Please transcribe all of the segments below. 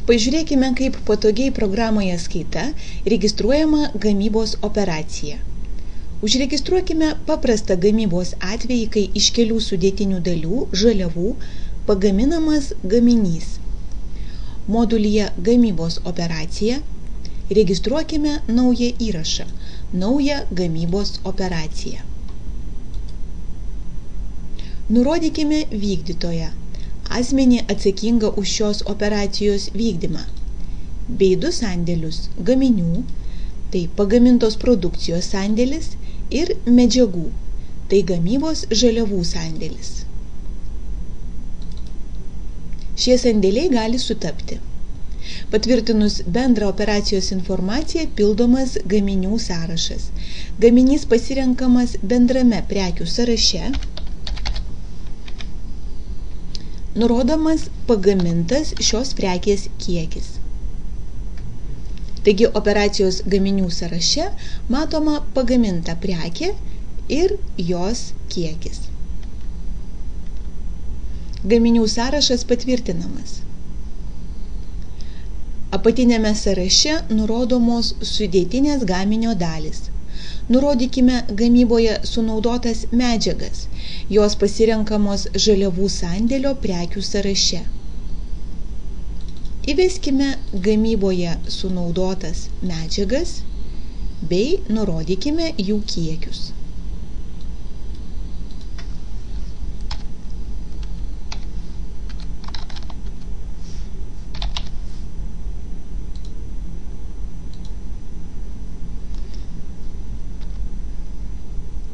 Pažiūrėkime, kaip patogiai programoje Skaita registruojama gamybos operacija. Užregistruokime paprastą gamybos atvejį, kai iš kelių sudėtinių dalių žaliavų pagaminamas gaminys. Modulyje Gamybos operacija registruokime naują įrašą, naują gamybos operaciją. Nurodykime vykdytoją, asmenį atsakingą už šios operacijos vykdymą, bei du sandėlius gaminių, tai pagamintos produkcijos sandėlis, ir medžiagų, tai gamybos žaliavų sandėlis. Šie sandėliai gali sutapti. Patvirtinus bendrą operacijos informaciją pildomas gaminių sąrašas. Gaminys pasirenkamas bendrame prekių sąraše, nurodomas pagamintas šios prekės kiekis. Taigi operacijos gaminių sąraše matoma pagaminta prekė ir jos kiekis. Gaminių sąrašas patvirtinamas. Apatiniame sąraše nurodomos sudėtinės gaminio dalys. Nurodykime gamyboje sunaudotas medžiagas, jos pasirenkamos žaliavų sandėlio prekių sąraše. Įveskime gamyboje sunaudotas medžiagas bei nurodykime jų kiekius.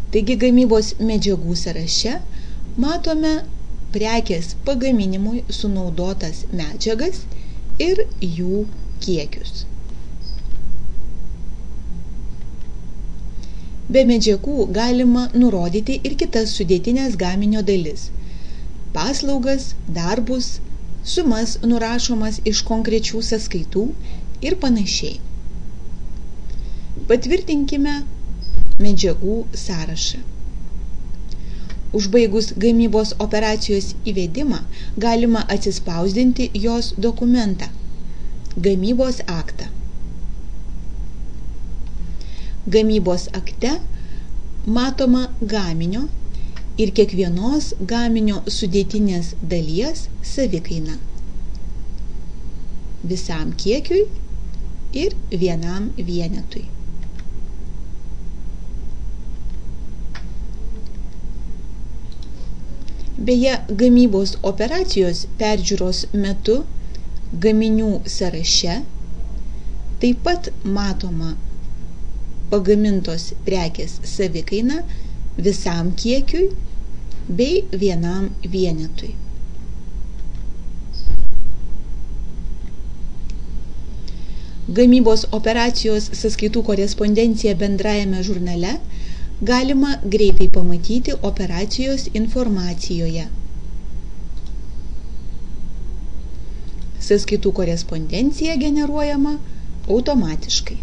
Taigi gamybos medžiagų sąraše matome prekės pagaminimui sunaudotas medžiagas ir jų kiekius. Be medžiagų galima nurodyti ir kitas sudėtinės gaminio dalis, paslaugas, darbus, sumas nurašomas iš konkrečių sąskaitų ir panašiai. Patvirtinkime medžiagų sąrašą. Užbaigus gamybos operacijos įvedimą galima atsispausdinti jos dokumentą – gamybos aktą. Gamybos akte matoma gaminio ir kiekvienos gaminio sudėtinės dalies savikaina visam kiekiui ir vienam vienetui. Beje, gamybos operacijos peržiūros metu gaminių sąraše taip pat matoma pagamintos prekės savikaina visam kiekiui bei vienam vienetui. Gamybos operacijos sąskaitų korespondenciją bendrajame žurnale galima greitai pamatyti operacijos informacijoje. Sąskaitų korespondencija generuojama automatiškai.